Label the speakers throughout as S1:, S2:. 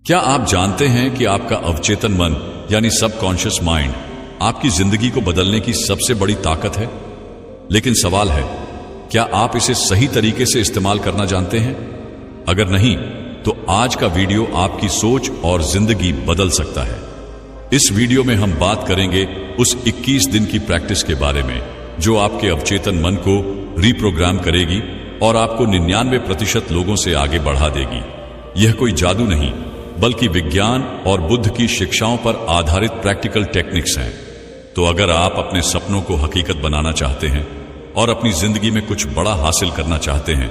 S1: क्या आप जानते हैं कि आपका अवचेतन मन यानी सबकॉन्शियस माइंड आपकी जिंदगी को बदलने की सबसे बड़ी ताकत है? लेकिन सवाल है, क्या आप इसे सही तरीके से इस्तेमाल करना जानते हैं? अगर नहीं, तो आज का वीडियो आपकी सोच और जिंदगी बदल सकता है। इस वीडियो में हम बात करेंगे उस 21 दिन की प्रैक्टिस के बारे में जो आपके अवचेतन मन को रीप्रोग्राम करेगी और आपको 99% लोगों से आगे बढ़ा देगी। यह कोई जादू नहीं, बल्कि विज्ञान और बुद्ध की शिक्षाओं पर आधारित प्रैक्टिकल टेक्निक्स हैं। तो अगर आप अपने सपनों को हकीकत बनाना चाहते हैं और अपनी जिंदगी में कुछ बड़ा हासिल करना चाहते हैं,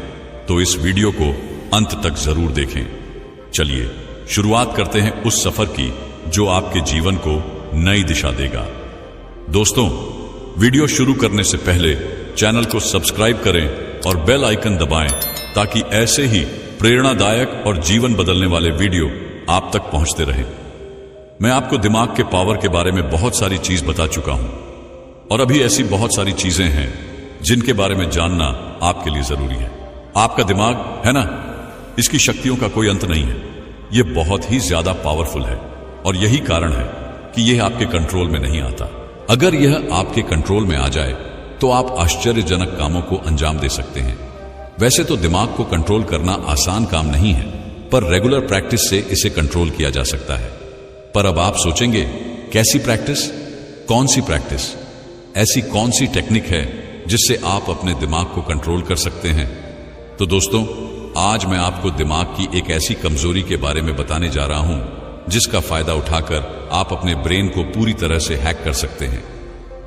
S1: तो इस वीडियो को अंत तक जरूर देखें। चलिए शुरुआत करते हैं उस सफर की जो आपके जीवन को नई दिशा देगा। दोस्तों, वीडियो शुरू करने से पहले चैनल को सब्सक्राइब करें और बेल आइकन दबाएं ताकि ऐसे ही प्रेरणादायक और जीवन बदलने वाले वीडियो आप तक पहुंचते रहें। मैं आपको दिमाग के पावर के बारे में बहुत सारी चीज बता चुका हूं और अभी ऐसी बहुत सारी चीजें हैं जिनके बारे में जानना आपके लिए जरूरी है। आपका दिमाग है ना, इसकी शक्तियों का कोई अंत नहीं है। यह बहुत ही ज्यादा पावरफुल है और यही कारण है कि यह आपके कंट्रोल में नहीं आता। अगर यह आपके कंट्रोल में आ जाए तो आप आश्चर्यजनक कामों को अंजाम दे सकते हैं। वैसे तो दिमाग को कंट्रोल करना आसान काम नहीं है, पर रेगुलर प्रैक्टिस से इसे कंट्रोल किया जा सकता है। पर अब आप सोचेंगे, कैसी प्रैक्टिस? कौन सी प्रैक्टिस? ऐसी कौन सी टेक्निक है जिससे आप अपने दिमाग को कंट्रोल कर सकते हैं? तो दोस्तों, आज मैं आपको दिमाग की एक ऐसी कमजोरी के बारे में बताने जा रहा हूं जिसका फायदा उठाकर आप अपने ब्रेन को पूरी तरह से हैक कर सकते हैं,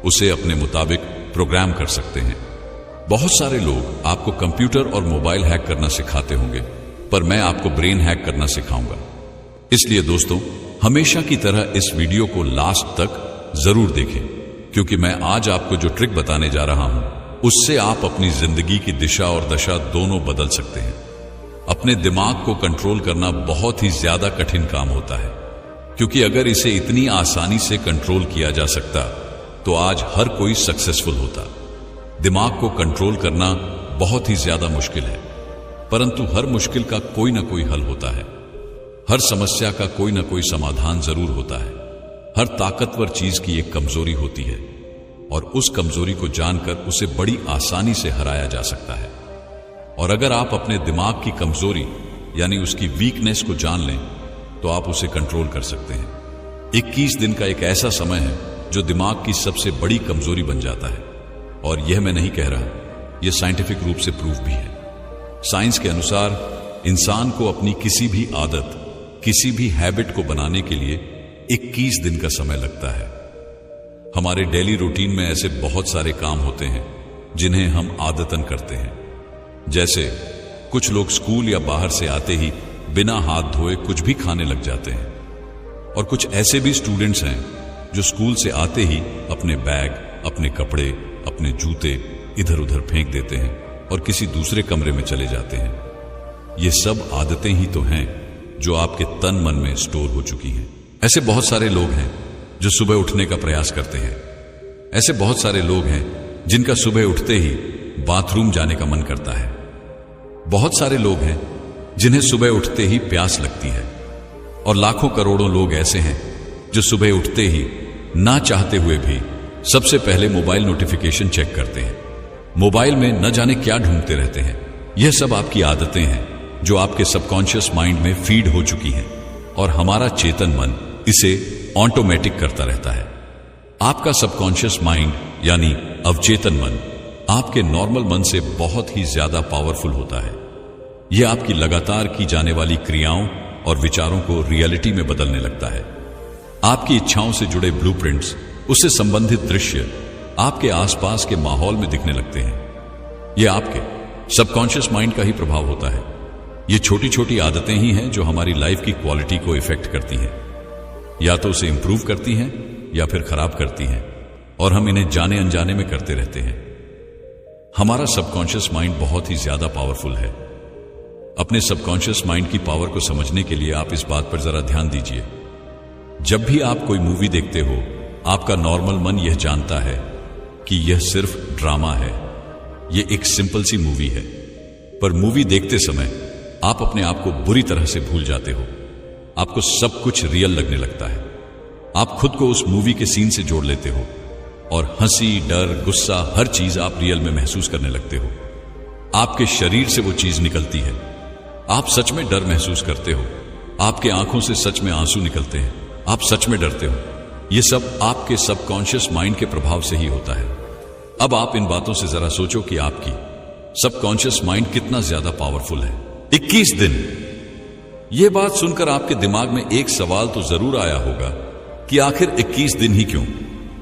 S1: उसे अपने मुताबिक प्रोग्राम कर सकते हैं। बहुत सारे लोग आपको कंप्यूटर और मोबाइल हैक करना सिखाते होंगे, पर मैं आपको ब्रेन हैक करना सिखाऊंगा। इसलिए दोस्तों, हमेशा की तरह इस वीडियो को लास्ट तक जरूर देखें, क्योंकि मैं आज आपको जो ट्रिक बताने जा रहा हूं उससे आप अपनी जिंदगी की दिशा और दशा दोनों बदल सकते हैं। अपने दिमाग को कंट्रोल करना बहुत ही ज्यादा कठिन काम होता है, क्योंकि अगर इसे इतनी आसानी से कंट्रोल किया जा सकता तो आज हर कोई सक्सेसफुल होता। दिमाग को कंट्रोल करना बहुत ही ज्यादा मुश्किल है, परंतु हर मुश्किल का कोई ना कोई हल होता है। हर समस्या का कोई ना कोई समाधान जरूर होता है। हर ताकतवर चीज की एक कमजोरी होती है और उस कमजोरी को जानकर उसे बड़ी आसानी से हराया जा सकता है। और अगर आप अपने दिमाग की कमजोरी यानी उसकी वीकनेस को जान लें तो आप उसे कंट्रोल कर सकते हैं। 21 दिन का एक ऐसा समय है जो दिमाग की सबसे बड़ी कमजोरी बन जाता है, और यह मैं नहीं कह रहा, यह साइंटिफिक रूप से प्रूफ भी है। साइंस के अनुसार इंसान को अपनी किसी भी आदत, किसी भी हैबिट को बनाने के लिए 21 दिन का समय लगता है। हमारे डेली रूटीन में ऐसे बहुत सारे काम होते हैं जिन्हें हम आदतन करते हैं। जैसे कुछ लोग स्कूल या बाहर से आते ही बिना हाथ धोए कुछ भी खाने लग जाते हैं, और कुछ ऐसे भी स्टूडेंट्स हैं जो स्कूल से आते ही अपने बैग, अपने कपड़े, अपने जूते इधर उधर फेंक देते हैं और किसी दूसरे कमरे में चले जाते हैं। ये सब आदतें ही तो हैं जो आपके तन मन में स्टोर हो चुकी हैं। ऐसे बहुत सारे लोग हैं जो सुबह उठने का प्रयास करते हैं। ऐसे बहुत सारे लोग हैं जिनका सुबह उठते ही बाथरूम जाने का मन करता है। बहुत सारे लोग हैं जिन्हें सुबह उठते ही प्यास लगती है, और लाखों करोड़ों लोग ऐसे हैं जो सुबह उठते ही ना चाहते हुए भी सबसे पहले मोबाइल नोटिफिकेशन चेक करते हैं। मोबाइल में न जाने क्या ढूंढते रहते हैं। यह सब आपकी आदतें हैं जो आपके सबकॉन्शियस माइंड में फीड हो चुकी हैं, और हमारा चेतन मन इसे ऑटोमेटिक करता रहता है। आपका सबकॉन्शियस माइंड यानी अवचेतन मन आपके नॉर्मल मन से बहुत ही ज्यादा पावरफुल होता है। यह आपकी लगातार की जाने वाली क्रियाओं और विचारों को रियलिटी में बदलने लगता है। आपकी इच्छाओं से जुड़े ब्लूप्रिंट्स, उससे संबंधित दृश्य आपके आसपास के माहौल में दिखने लगते हैं। यह आपके सबकॉन्शियस माइंड का ही प्रभाव होता है। ये छोटी छोटी आदतें ही हैं जो हमारी लाइफ की क्वालिटी को इफेक्ट करती हैं, या तो उसे इंप्रूव करती हैं या फिर खराब करती हैं, और हम इन्हें जाने अनजाने में करते रहते हैं। हमारा सबकॉन्शियस माइंड बहुत ही ज्यादा पावरफुल है। अपने सबकॉन्शियस माइंड की पावर को समझने के लिए आप इस बात पर जरा ध्यान दीजिए। जब भी आप कोई मूवी देखते हो, आपका नॉर्मल मन यह जानता है कि यह सिर्फ ड्रामा है, यह एक सिंपल सी मूवी है। पर मूवी देखते समय आप अपने आप को बुरी तरह से भूल जाते हो। आपको सब कुछ रियल लगने लगता है। आप खुद को उस मूवी के सीन से जोड़ लेते हो और हंसी, डर, गुस्सा, हर चीज आप रियल में महसूस करने लगते हो। आपके शरीर से वो चीज निकलती है। आप सच में डर महसूस करते हो। आपके आंखों से सच में आंसू निकलते हैं। आप सच में डरते हो। ये सब आपके सबकॉन्शियस माइंड के प्रभाव से ही होता है। अब आप इन बातों से जरा सोचो कि आपकी सबकॉन्शियस माइंड कितना ज्यादा पावरफुल है। 21 दिन। यह बात सुनकर आपके दिमाग में एक सवाल तो जरूर आया होगा कि आखिर 21 दिन ही क्यों?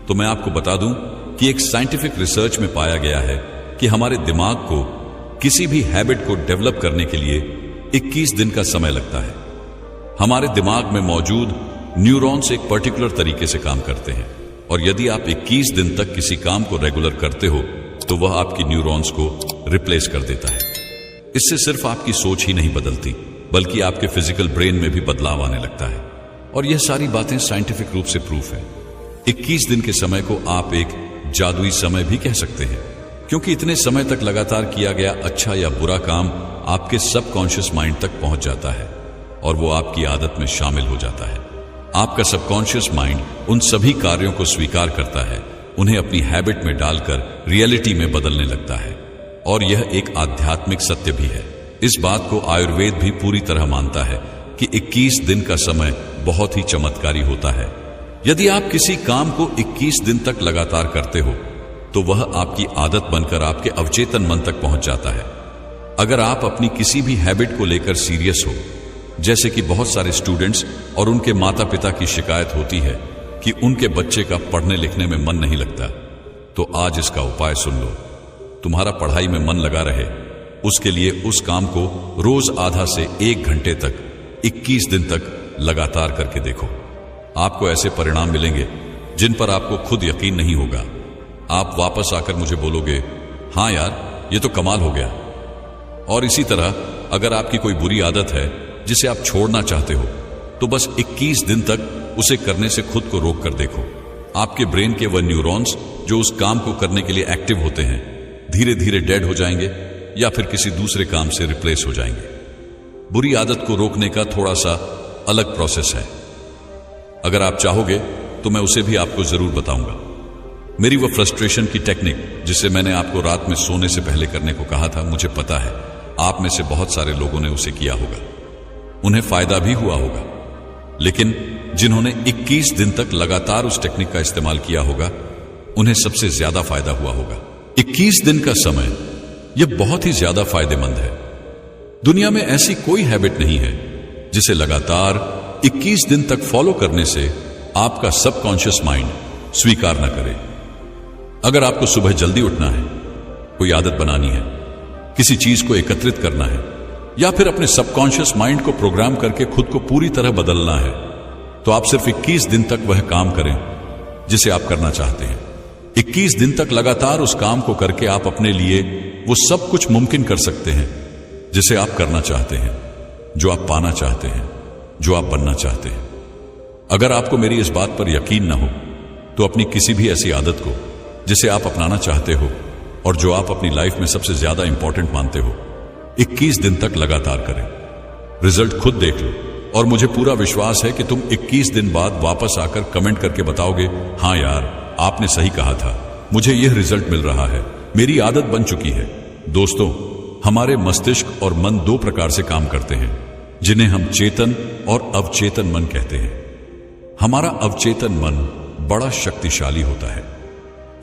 S1: तो मैं आपको बता दूं कि एक साइंटिफिक रिसर्च में पाया गया है कि हमारे दिमाग को किसी भी हैबिट को डेवलप करने के लिए 21 दिन का समय लगता है। हमारे दिमाग में मौजूद न्यूरॉन्स एक पर्टिकुलर तरीके से काम करते हैं और यदि आप 21 दिन तक किसी काम को रेगुलर करते हो तो वह आपकी न्यूरॉन्स को रिप्लेस कर देता है। इससे सिर्फ आपकी सोच ही नहीं बदलती बल्कि आपके फिजिकल ब्रेन में भी बदलाव आने लगता है और यह सारी बातें साइंटिफिक रूप से प्रूफ है। 21 दिन के समय को आप एक जादुई समय भी कह सकते हैं क्योंकि इतने समय तक लगातार किया गया अच्छा या बुरा काम आपके सबकॉन्शियस माइंड तक पहुंच जाता है और वो आपकी आदत में शामिल हो जाता है। आपका सबकॉन्शियस माइंड उन सभी कार्यों को स्वीकार करता है, उन्हें अपनी हैबिट में डालकर रियलिटी में बदलने लगता है और यह एक आध्यात्मिक सत्य भी है। इस बात को आयुर्वेद भी पूरी तरह मानता है कि 21 दिन का समय बहुत ही चमत्कारी होता है। यदि आप किसी काम को 21 दिन तक लगातार करते हो तो वह आपकी आदत बनकर आपके अवचेतन मन तक पहुंच जाता है। अगर आप अपनी किसी भी हैबिट को लेकर सीरियस हो, जैसे कि बहुत सारे स्टूडेंट्स और उनके माता पिता की शिकायत होती है कि उनके बच्चे का पढ़ने लिखने में मन नहीं लगता, तो आज इसका उपाय सुन लो। तुम्हारा पढ़ाई में मन लगा रहे, उसके लिए उस काम को रोज आधा से 1 घंटे तक 21 दिन तक लगातार करके देखो। आपको ऐसे परिणाम मिलेंगे जिन पर आपको खुद यकीन नहीं होगा। आप वापस आकर मुझे बोलोगे, हां यार ये तो कमाल हो गया। और इसी तरह अगर आपकी कोई बुरी आदत है जिसे आप छोड़ना चाहते हो तो बस 21 दिन तक उसे करने से खुद को रोक कर देखो। आपके ब्रेन के वह न्यूरॉन्स जो उस काम को करने के लिए एक्टिव होते हैं धीरे धीरे डेड हो जाएंगे या फिर किसी दूसरे काम से रिप्लेस हो जाएंगे। बुरी आदत को रोकने का थोड़ा सा अलग प्रोसेस है। अगर आप चाहोगे तो मैं उसे भी आपको जरूर बताऊंगा। मेरी वह फ्रस्ट्रेशन की टेक्निक जिसे मैंने आपको रात में सोने से पहले करने को कहा था, मुझे पता है आप में से बहुत सारे लोगों ने उसे किया होगा, उन्हें फायदा भी हुआ होगा। लेकिन जिन्होंने 21 दिन तक लगातार उस टेक्निक का इस्तेमाल किया होगा उन्हें सबसे ज्यादा फायदा हुआ होगा। 21 दिन का समय यह बहुत ही ज्यादा फायदेमंद है। दुनिया में ऐसी कोई हैबिट नहीं है जिसे लगातार 21 दिन तक फॉलो करने से आपका सबकॉन्शियस माइंड स्वीकार न करे। अगर आपको सुबह जल्दी उठना है, कोई आदत बनानी है, किसी चीज को एकत्रित करना है या फिर अपने सबकॉन्शियस माइंड को प्रोग्राम करके खुद को पूरी तरह बदलना है, तो आप सिर्फ 21 दिन तक वह काम करें जिसे आप करना चाहते हैं। 21 दिन तक लगातार उस काम को करके आप अपने लिए वो सब कुछ मुमकिन कर सकते हैं जिसे आप करना चाहते हैं, जो आप पाना चाहते हैं, जो आप बनना चाहते हैं। अगर आपको मेरी इस बात पर यकीन न हो तो अपनी किसी भी ऐसी आदत को जिसे आप अपनाना चाहते हो और जो आप अपनी लाइफ में सबसे ज्यादा इंपॉर्टेंट मानते हो 21 दिन तक लगातार करें। रिजल्ट खुद देख लो और मुझे पूरा विश्वास है कि तुम 21 दिन बाद वापस आकर कमेंट करके बताओगे, हां यार आपने सही कहा था, मुझे यह रिजल्ट मिल रहा है, मेरी आदत बन चुकी है। दोस्तों, हमारे मस्तिष्क और मन 2 प्रकार से काम करते हैं जिन्हें हम चेतन और अवचेतन मन कहते हैं। हमारा अवचेतन मन बड़ा शक्तिशाली होता है।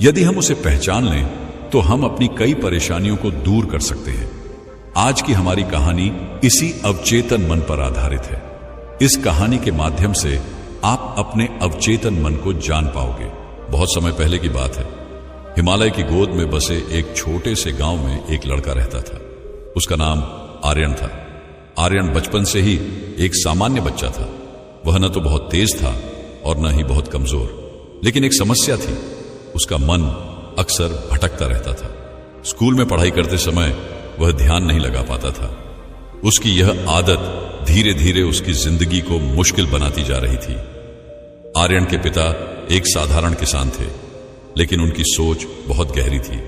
S1: यदि हम उसे पहचान लें तो हम अपनी कई परेशानियों को दूर कर सकते हैं। आज की हमारी कहानी इसी अवचेतन मन पर आधारित है। इस कहानी के माध्यम से आप अपने अवचेतन मन को जान पाओगे। बहुत समय पहले की बात है, हिमालय की गोद में बसे एक छोटे से गांव में एक लड़का रहता था। उसका नाम आर्यन था। आर्यन बचपन से ही एक सामान्य बच्चा था। वह न तो बहुत तेज था और न ही बहुत कमजोर, लेकिन एक समस्या थी, उसका मन अक्सर भटकता रहता था। स्कूल में पढ़ाई करते समय वह ध्यान नहीं लगा पाता था। उसकी यह आदत धीरे धीरे उसकी जिंदगी को मुश्किल बनाती जा रही थी। आर्यन के पिता एक साधारण किसान थे, लेकिन उनकी सोच बहुत गहरी थी।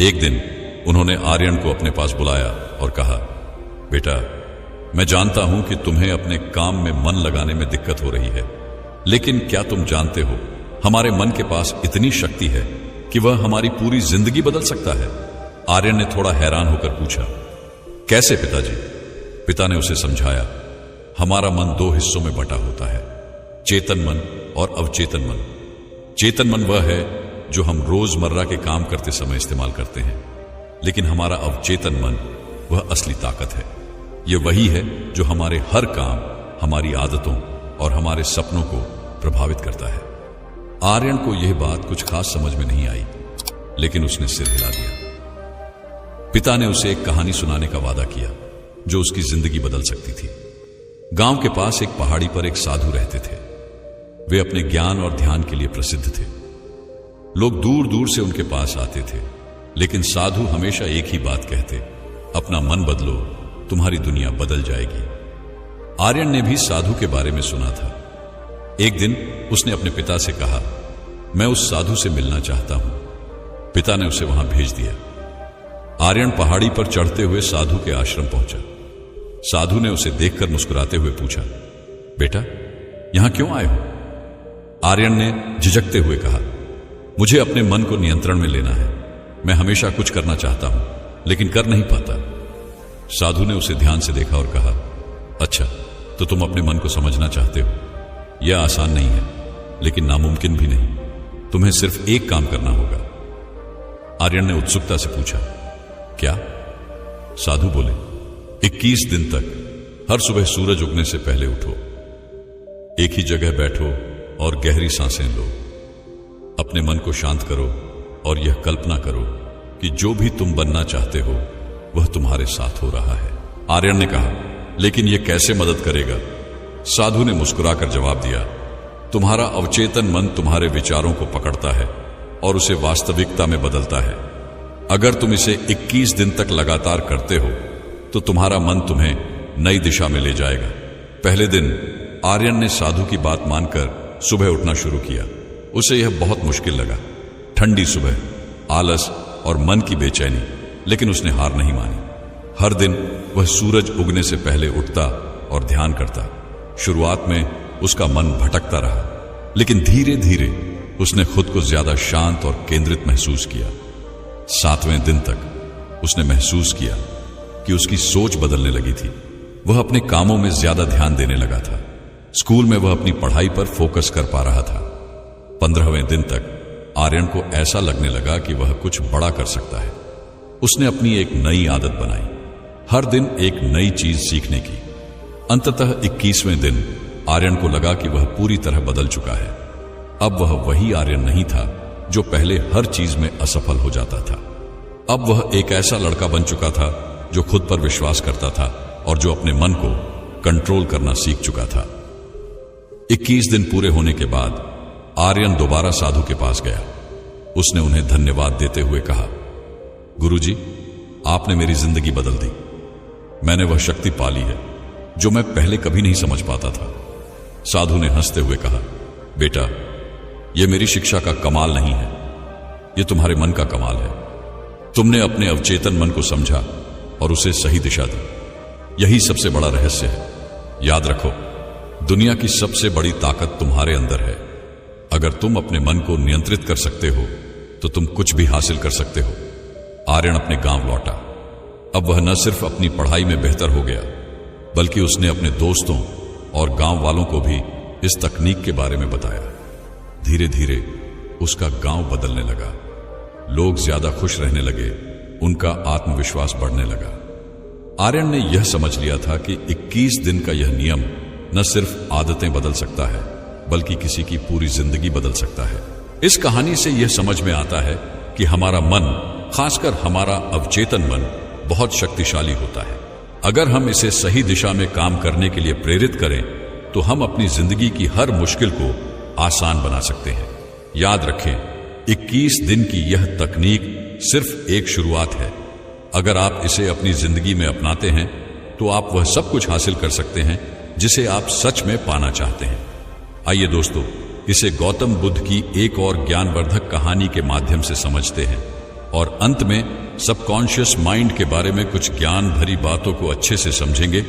S1: एक दिन उन्होंने आर्यन को अपने पास बुलाया और कहा, बेटा मैं जानता हूं कि तुम्हें अपने काम में मन लगाने में दिक्कत हो रही है, लेकिन क्या तुम जानते हो हमारे मन के पास इतनी शक्ति है कि वह हमारी पूरी जिंदगी बदल सकता है? आर्यन ने थोड़ा हैरान होकर पूछा, कैसे पिताजी? पिता ने उसे समझाया, हमारा मन दो हिस्सों में बटा होता है, चेतन मन और अवचेतन मन। चेतन मन वह है जो हम रोजमर्रा के काम करते समय इस्तेमाल करते हैं, लेकिन हमारा अवचेतन मन वह असली ताकत है। यह वही है जो हमारे हर काम, हमारी आदतों और हमारे सपनों को प्रभावित करता है। आर्यन को यह बात कुछ खास समझ में नहीं आई, लेकिन उसने सिर हिला दिया। पिता ने उसे एक कहानी सुनाने का वादा किया जो उसकी जिंदगी बदल सकती थी। गांव के पास एक पहाड़ी पर एक साधु रहते थे। वे अपने ज्ञान और ध्यान के लिए प्रसिद्ध थे। लोग दूर दूर से उनके पास आते थे, लेकिन साधु हमेशा एक ही बात कहते, अपना मन बदलो, तुम्हारी दुनिया बदल जाएगी। आर्यन ने भी साधु के बारे में सुना था। एक दिन उसने अपने पिता से कहा, मैं उस साधु से मिलना चाहता हूं। पिता ने उसे वहां भेज दिया। आर्यन पहाड़ी पर चढ़ते हुए साधु के आश्रम पहुंचा। साधु ने उसे देखकर मुस्कुराते हुए पूछा, बेटा यहां क्यों आए हो? आर्यन ने झिझकते हुए कहा, मुझे अपने मन को नियंत्रण में लेना है। मैं हमेशा कुछ करना चाहता हूं, लेकिन कर नहीं पाता। साधु ने उसे ध्यान से देखा और कहा, अच्छा तो तुम अपने मन को समझना चाहते हो? यह आसान नहीं है, लेकिन नामुमकिन भी नहीं। तुम्हें सिर्फ एक काम करना होगा। आर्यन ने उत्सुकता से पूछा, क्या? साधु बोले, 21 दिन तक हर सुबह सूरज उगने से पहले उठो, एक ही जगह बैठो और गहरी सांसें लो। अपने मन को शांत करो और यह कल्पना करो कि जो भी तुम बनना चाहते हो वह तुम्हारे साथ हो रहा है। आर्यन ने कहा, लेकिन यह कैसे मदद करेगा? साधु ने मुस्कुराकर जवाब दिया, तुम्हारा अवचेतन मन तुम्हारे विचारों को पकड़ता है और उसे वास्तविकता में बदलता है। अगर तुम इसे 21 दिन तक लगातार करते हो तो तुम्हारा मन तुम्हें नई दिशा में ले जाएगा। पहले दिन आर्यन ने साधु की बात मानकर सुबह उठना शुरू किया। उसे यह बहुत मुश्किल लगा, ठंडी सुबह, आलस और मन की बेचैनी, लेकिन उसने हार नहीं मानी। हर दिन वह सूरज उगने से पहले उठता और ध्यान करता। शुरुआत में उसका मन भटकता रहा, लेकिन धीरे धीरे उसने खुद को ज्यादा शांत और केंद्रित महसूस किया। 7वें दिन तक उसने महसूस किया कि उसकी सोच बदलने लगी थी। वह अपने कामों में ज्यादा ध्यान देने लगा था। स्कूल में वह अपनी पढ़ाई पर फोकस कर पा रहा था। 15वें दिन तक आर्यन को ऐसा लगने लगा कि वह कुछ बड़ा कर सकता है। उसने अपनी एक नई आदत बनाई, हर दिन एक नई चीज सीखने की। अंततः 21वें दिन आर्यन को लगा कि वह पूरी तरह बदल चुका है। अब वह वही आर्यन नहीं था जो पहले हर चीज में असफल हो जाता था। अब वह एक ऐसा लड़का बन चुका था जो खुद पर विश्वास करता था और जो अपने मन को कंट्रोल करना सीख चुका था। 21 दिन पूरे होने के बाद आर्यन दोबारा साधु के पास गया। उसने उन्हें धन्यवाद देते हुए कहा, गुरुजी, आपने मेरी जिंदगी बदल दी। मैंने वह शक्ति पाली है जो मैं पहले कभी नहीं समझ पाता था। साधु ने हंसते हुए कहा, बेटा, यह मेरी शिक्षा का कमाल नहीं है, यह तुम्हारे मन का कमाल है। तुमने अपने अवचेतन मन को समझा और उसे सही दिशा दी। यही सबसे बड़ा रहस्य है। याद रखो, दुनिया की सबसे बड़ी ताकत तुम्हारे अंदर है। अगर तुम अपने मन को नियंत्रित कर सकते हो तो तुम कुछ भी हासिल कर सकते हो। आर्यन अपने गांव लौटा। अब वह न सिर्फ अपनी पढ़ाई में बेहतर हो गया, बल्कि उसने अपने दोस्तों और गांव वालों को भी इस तकनीक के बारे में बताया। धीरे धीरे उसका गांव बदलने लगा। लोग ज्यादा खुश रहने लगे, उनका आत्मविश्वास बढ़ने लगा। आर्यन ने यह समझ लिया था कि 21 दिन का यह नियम न सिर्फ आदतें बदल सकता है, बल्कि किसी की पूरी जिंदगी बदल सकता है। इस कहानी से यह समझ में आता है कि हमारा मन, खासकर हमारा अवचेतन मन, बहुत शक्तिशाली होता है। अगर हम इसे सही दिशा में काम करने के लिए प्रेरित करें तो हम अपनी जिंदगी की हर मुश्किल को आसान बना सकते हैं। याद रखें, 21 दिन की यह तकनीक सिर्फ एक शुरुआत है। अगर आप इसे अपनी जिंदगी में अपनाते हैं तो आप वह सब कुछ हासिल कर सकते हैं जिसे आप सच में पाना चाहते हैं। आइए दोस्तों, इसे गौतम बुद्ध की एक और ज्ञानवर्धक कहानी के माध्यम से समझते हैं और अंत में सबकॉन्शियस माइंड के बारे में कुछ ज्ञान भरी बातों को अच्छे से समझेंगे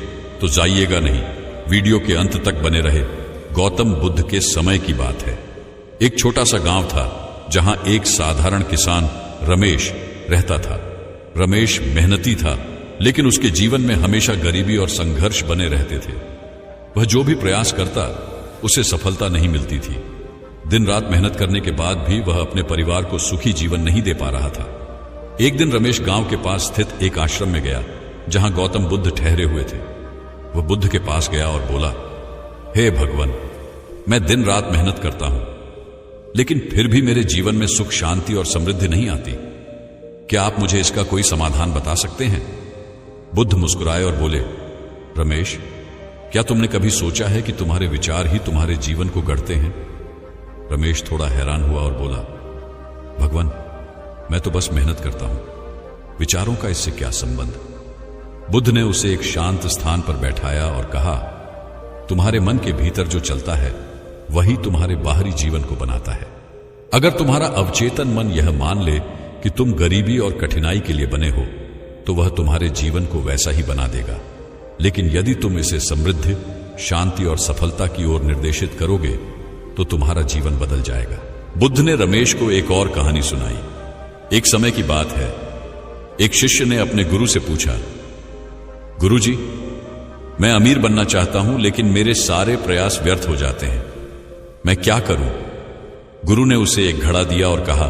S1: तो जाइएगा नहीं, वीडियो के अंत तक बने रहे। गौतम बुद्ध के समय की बात है। एक छोटा सा गांव था जहां एक साधारण किसान रमेश रहता था। रमेश मेहनती था, लेकिन उसके जीवन में हमेशा गरीबी और संघर्ष बने रहते थे। वह जो भी प्रयास करता उसे सफलता नहीं मिलती थी। दिन रात मेहनत करने के बाद भी वह अपने परिवार को सुखी जीवन नहीं दे पा रहा था। एक दिन रमेश गांव के पास स्थित एक आश्रम में गया जहां गौतम बुद्ध ठहरे हुए थे। वह बुद्ध के पास गया और बोला, हे भगवान, मैं दिन रात मेहनत करता हूं, लेकिन फिर भी मेरे जीवन में सुख, शांति और समृद्धि नहीं आती। क्या आप मुझे इसका कोई समाधान बता सकते हैं? बुद्ध मुस्कुराए और बोले, रमेश, क्या तुमने कभी सोचा है कि तुम्हारे विचार ही तुम्हारे जीवन को गढ़ते हैं? रमेश थोड़ा हैरान हुआ और बोला, भगवान, मैं तो बस मेहनत करता हूं, विचारों का इससे क्या संबंध? बुद्ध ने उसे एक शांत स्थान पर बैठाया और कहा, तुम्हारे मन के भीतर जो चलता है वही तुम्हारे बाहरी जीवन को बनाता है। अगर तुम्हारा अवचेतन मन यह मान ले कि तुम गरीबी और कठिनाई के लिए बने हो, तो वह तुम्हारे जीवन को वैसा ही बना देगा। लेकिन यदि तुम इसे समृद्धि, शांति और सफलता की ओर निर्देशित करोगे तो तुम्हारा जीवन बदल जाएगा। बुद्ध ने रमेश को एक और कहानी सुनाई। एक समय की बात है, एक शिष्य ने अपने गुरु से पूछा, गुरुजी, मैं अमीर बनना चाहता हूं, लेकिन मेरे सारे प्रयास व्यर्थ हो जाते हैं, मैं क्या करूं? गुरु ने उसे एक घड़ा दिया और कहा,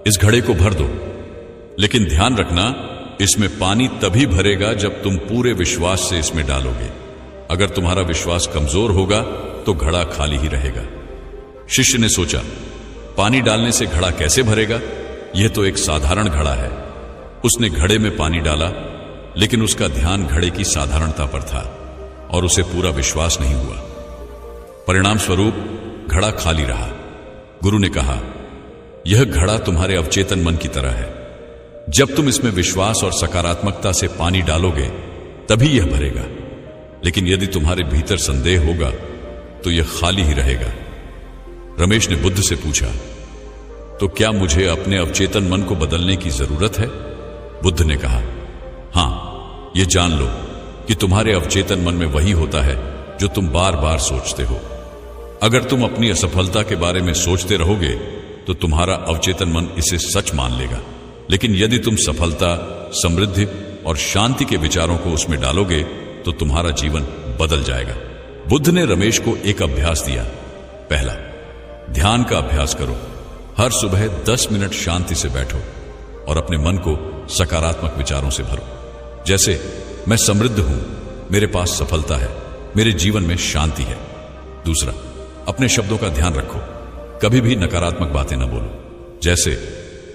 S1: इस घड़े को भर दो, लेकिन ध्यान रखना, इसमें पानी तभी भरेगा जब तुम पूरे विश्वास से इसमें डालोगे। अगर तुम्हारा विश्वास कमजोर होगा तो घड़ा खाली ही रहेगा। शिष्य ने सोचा, पानी डालने से घड़ा कैसे भरेगा? यह तो एक साधारण घड़ा है। उसने घड़े में पानी डाला, लेकिन उसका ध्यान घड़े की साधारणता पर था और उसे पूरा विश्वास नहीं हुआ। परिणाम स्वरूप घड़ा खाली रहा। गुरु ने कहा, यह घड़ा तुम्हारे अवचेतन मन की तरह है। जब तुम इसमें विश्वास और सकारात्मकता से पानी डालोगे तभी यह भरेगा, लेकिन यदि तुम्हारे भीतर संदेह होगा तो यह खाली ही रहेगा। रमेश ने बुद्ध से पूछा, तो क्या मुझे अपने अवचेतन मन को बदलने की जरूरत है? बुद्ध ने कहा, हां, यह जान लो कि तुम्हारे अवचेतन मन में वही होता है जो तुम बार बार सोचते हो। अगर तुम अपनी असफलता के बारे में सोचते रहोगे तो तुम्हारा अवचेतन मन इसे सच मान लेगा, लेकिन यदि तुम सफलता, समृद्धि और शांति के विचारों को उसमें डालोगे तो तुम्हारा जीवन बदल जाएगा। बुद्ध ने रमेश को एक अभ्यास दिया। पहला, ध्यान का अभ्यास करो। हर सुबह 10 मिनट शांति से बैठो और अपने मन को सकारात्मक विचारों से भरो, जैसे मैं समृद्ध हूं, मेरे पास सफलता है, मेरे जीवन में शांति है। दूसरा, अपने शब्दों का ध्यान रखो, कभी भी नकारात्मक बातें न बोलो, जैसे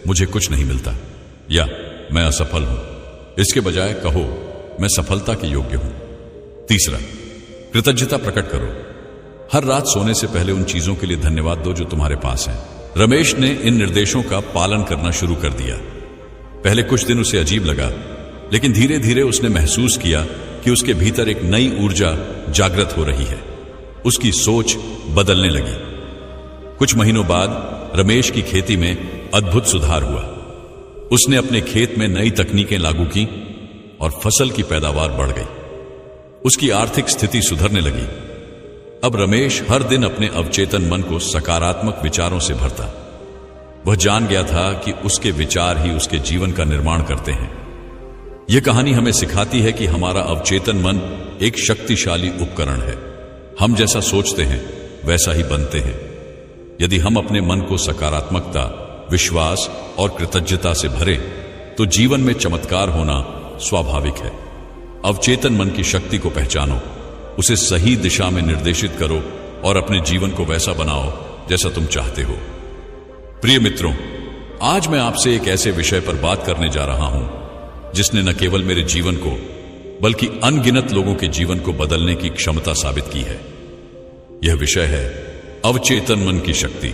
S1: मुझे कुछ नहीं मिलता या मैं असफल हूं। इसके बजाय कहो, मैं सफलता के योग्य हूं। तीसरा, कृतज्ञता प्रकट करो। हर रात सोने से पहले उन चीजों के लिए धन्यवाद दो जो तुम्हारे पास हैं। रमेश ने इन निर्देशों का पालन करना शुरू कर दिया। पहले कुछ दिन उसे अजीब लगा, लेकिन धीरे धीरे उसने महसूस किया कि उसके भीतर एक नई ऊर्जा जागृत हो रही है। उसकी सोच बदलने लगी। कुछ महीनों बाद रमेश की खेती में अद्भुत सुधार हुआ। उसने अपने खेत में नई तकनीकें लागू की और फसल की पैदावार बढ़ गई। उसकी आर्थिक स्थिति सुधरने लगी। अब रमेश हर दिन अपने अवचेतन मन को सकारात्मक विचारों से भरता। वह जान गया था कि उसके विचार ही उसके जीवन का निर्माण करते हैं। यह कहानी हमें सिखाती है कि हमारा अवचेतन मन एक शक्तिशाली उपकरण है। हम जैसा सोचते हैं वैसा ही बनते हैं। यदि हम अपने मन को सकारात्मकता, विश्वास और कृतज्ञता से भरें तो जीवन में चमत्कार होना स्वाभाविक है। अवचेतन मन की शक्ति को पहचानो, उसे सही दिशा में निर्देशित करो और अपने जीवन को वैसा बनाओ जैसा तुम चाहते हो। प्रिय मित्रों, आज मैं आपसे एक ऐसे विषय पर बात करने जा रहा हूं जिसने न केवल मेरे जीवन को बल्कि अनगिनत लोगों के जीवन को बदलने की क्षमता साबित की है। यह विषय है अवचेतन मन की शक्ति।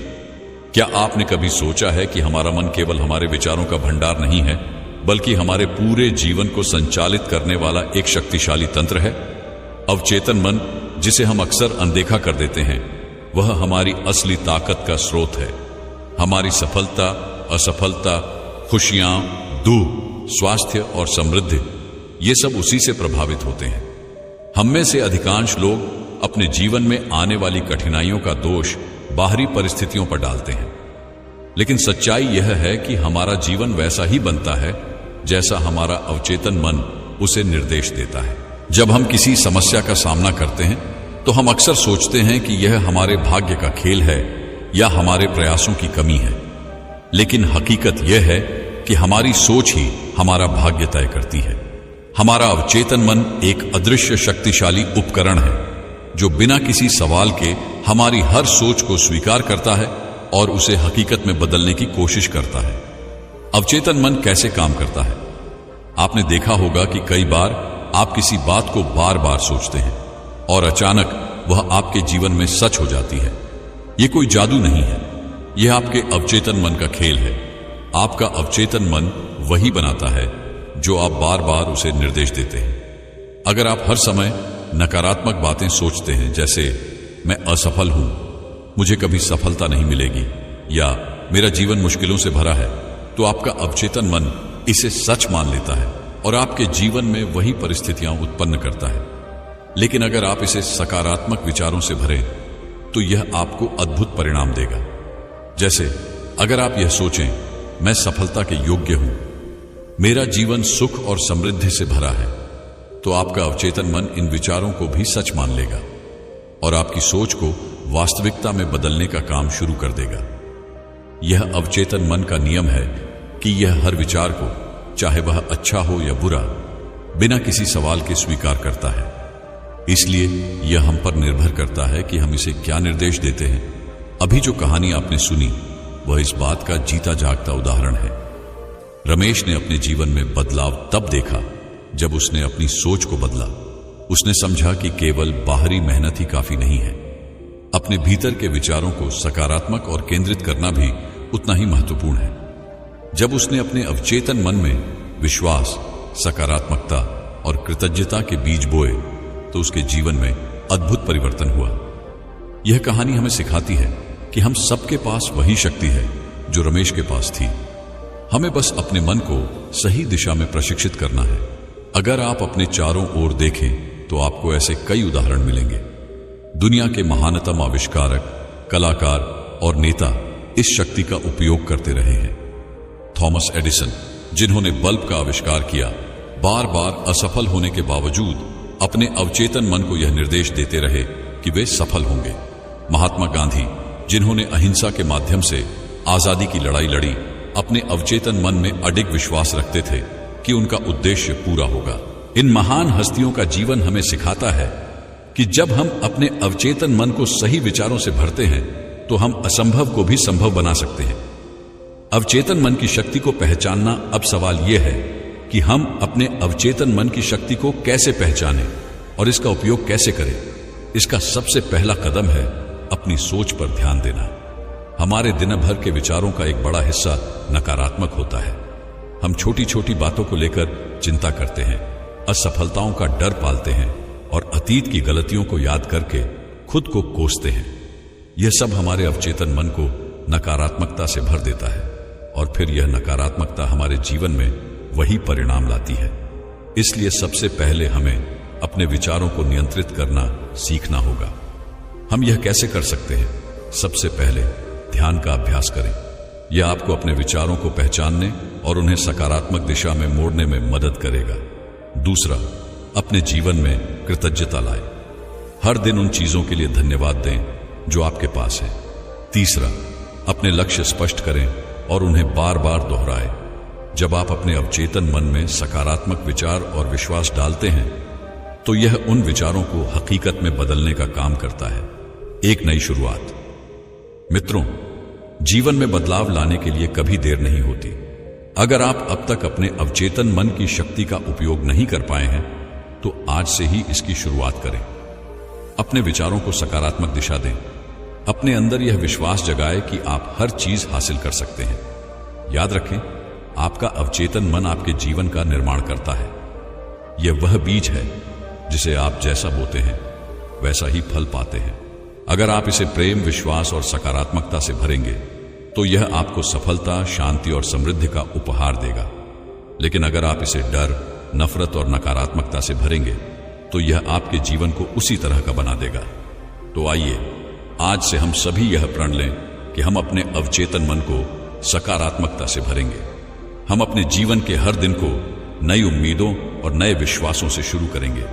S1: क्या आपने कभी सोचा है कि हमारा मन केवल हमारे विचारों का भंडार नहीं है, बल्कि हमारे पूरे जीवन को संचालित करने वाला एक शक्तिशाली तंत्र है? अवचेतन मन, जिसे हम अक्सर अनदेखा कर देते हैं, वह हमारी असली ताकत का स्रोत है। हमारी सफलता, असफलता, खुशियां, दुख, स्वास्थ्य और समृद्धि, ये सब उसी से प्रभावित होते हैं। हम में से अधिकांश लोग अपने जीवन में आने वाली कठिनाइयों का दोष बाहरी परिस्थितियों पर डालते हैं, लेकिन सच्चाई यह है कि हमारा जीवन वैसा ही बनता है जैसा हमारा अवचेतन मन उसे निर्देश देता है। जब हम किसी समस्या का सामना करते हैं तो हम अक्सर सोचते हैं कि यह हमारे भाग्य का खेल है या हमारे प्रयासों की कमी है, लेकिन हकीकत यह है कि हमारी सोच ही हमारा भाग्य तय करती है। हमारा अवचेतन मन एक अदृश्य शक्तिशाली उपकरण है जो बिना किसी सवाल के हमारी हर सोच को स्वीकार करता है और उसे हकीकत में बदलने की कोशिश करता है। अवचेतन मन कैसे काम करता है? आपने देखा होगा कि कई बार आप किसी बात को बार बार सोचते हैं और अचानक वह आपके जीवन में सच हो जाती है। यह कोई जादू नहीं है, यह आपके अवचेतन मन का खेल है। आपका अवचेतन मन वही बनाता है जो आप बार बार उसे निर्देश देते हैं। अगर आप हर समय नकारात्मक बातें सोचते हैं, जैसे मैं असफल हूं, मुझे कभी सफलता नहीं मिलेगी, या मेरा जीवन मुश्किलों से भरा है, तो आपका अवचेतन मन इसे सच मान लेता है और आपके जीवन में वही परिस्थितियां उत्पन्न करता है। लेकिन अगर आप इसे सकारात्मक विचारों से भरें तो यह आपको अद्भुत परिणाम देगा। जैसे अगर आप यह सोचें, मैं सफलता के योग्य हूं, मेरा जीवन सुख और समृद्धि से भरा है, तो आपका अवचेतन मन इन विचारों को भी सच मान लेगा और आपकी सोच को वास्तविकता में बदलने का काम शुरू कर देगा। यह अवचेतन मन का नियम है कि यह हर विचार को, चाहे वह अच्छा हो या बुरा, बिना किसी सवाल के स्वीकार करता है। इसलिए यह हम पर निर्भर करता है कि हम इसे क्या निर्देश देते हैं। अभी जो कहानी आपने सुनी वह इस बात का जीता जागता उदाहरण है। रमेश ने अपने जीवन में बदलाव तब देखा जब उसने अपनी सोच को बदला। उसने समझा कि केवल बाहरी मेहनत ही काफी नहीं है, अपने भीतर के विचारों को सकारात्मक और केंद्रित करना भी उतना ही महत्वपूर्ण है। जब उसने अपने अवचेतन मन में विश्वास, सकारात्मकता और कृतज्ञता के बीज बोए तो उसके जीवन में अद्भुत परिवर्तन हुआ। यह कहानी हमें सिखाती है कि हम सबके पास वही शक्ति है जो रमेश के पास थी। हमें बस अपने मन को सही दिशा में प्रशिक्षित करना है। अगर आप अपने चारों ओर देखें तो आपको ऐसे कई उदाहरण मिलेंगे। दुनिया के महानतम आविष्कारक, कलाकार और नेता इस शक्ति का उपयोग करते रहे हैं। थॉमस एडिसन, जिन्होंने बल्ब का आविष्कार किया, बार बार असफल होने के बावजूद अपने अवचेतन मन को यह निर्देश देते रहे कि वे सफल होंगे। महात्मा गांधी, जिन्होंने अहिंसा के माध्यम से आजादी की लड़ाई लड़ी, अपने अवचेतन मन में अडिग विश्वास रखते थे कि उनका उद्देश्य पूरा होगा। इन महान हस्तियों का जीवन हमें सिखाता है कि जब हम अपने अवचेतन मन को सही विचारों से भरते हैं तो हम असंभव को भी संभव बना सकते हैं। अवचेतन मन की शक्ति को पहचानना। अब सवाल यह है कि हम अपने अवचेतन मन की शक्ति को कैसे पहचानें और इसका उपयोग कैसे करें। इसका सबसे पहला कदम है अपनी सोच पर ध्यान देना। हमारे दिन भर के विचारों का एक बड़ा हिस्सा नकारात्मक होता है। हम छोटी छोटी बातों को लेकर चिंता करते हैं, असफलताओं का डर पालते हैं और अतीत की गलतियों को याद करके खुद को कोसते हैं। यह सब हमारे अवचेतन मन को नकारात्मकता से भर देता है और फिर यह नकारात्मकता हमारे जीवन में वही परिणाम लाती है। इसलिए सबसे पहले हमें अपने विचारों को नियंत्रित करना सीखना होगा। हम यह कैसे कर सकते हैं? सबसे पहले ध्यान का अभ्यास करें। यह आपको अपने विचारों को पहचानने और उन्हें सकारात्मक दिशा में मोड़ने में मदद करेगा। दूसरा, अपने जीवन में कृतज्ञता लाएं। हर दिन उन चीजों के लिए धन्यवाद दें जो आपके पास है। तीसरा, अपने लक्ष्य स्पष्ट करें और उन्हें बार बार दोहराएं। जब आप अपने अवचेतन मन में सकारात्मक विचार और विश्वास डालते हैं तो यह उन विचारों को हकीकत में बदलने का काम करता है। एक नई शुरुआत। मित्रों, जीवन में बदलाव लाने के लिए कभी देर नहीं होती। अगर आप अब तक अपने अवचेतन मन की शक्ति का उपयोग नहीं कर पाए हैं तो आज से ही इसकी शुरुआत करें। अपने विचारों को सकारात्मक दिशा दें। अपने अंदर यह विश्वास जगाएं कि आप हर चीज हासिल कर सकते हैं। याद रखें, आपका अवचेतन मन आपके जीवन का निर्माण करता है। यह वह बीज है जिसे आप जैसा बोते हैं वैसा ही फल पाते हैं। अगर आप इसे प्रेम, विश्वास और सकारात्मकता से भरेंगे तो यह आपको सफलता, शांति और समृद्धि का उपहार देगा। लेकिन अगर आप इसे डर, नफरत और नकारात्मकता से भरेंगे तो तो यह आपके जीवन को उसी तरह का बना देगा। तो आइए आज से हम सभी यह प्रण लें कि हम अपने अवचेतन मन को सकारात्मकता से भरेंगे। हम अपने जीवन के हर दिन को नई उम्मीदों और नए विश्वासों से शुरू करेंगे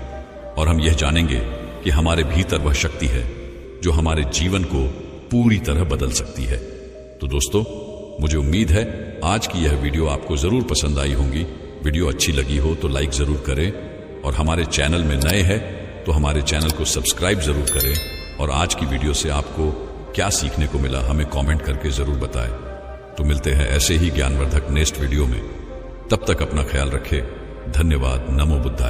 S1: और हम यह जानेंगे कि हमारे भीतर वह शक्ति है जो हमारे जीवन को पूरी तरह बदल सकती है। तो दोस्तों, मुझे उम्मीद है आज की यह वीडियो आपको जरूर पसंद आई होगी। वीडियो अच्छी लगी हो तो लाइक जरूर करें और हमारे चैनल में नए हैं तो हमारे चैनल को सब्सक्राइब जरूर करें। और आज की वीडियो से आपको क्या सीखने को मिला हमें कमेंट करके जरूर बताएं। तो मिलते हैं ऐसे ही ज्ञानवर्धक नेक्स्ट वीडियो में। तब तक अपना ख्याल रखें। धन्यवाद। नमो बुद्धाय।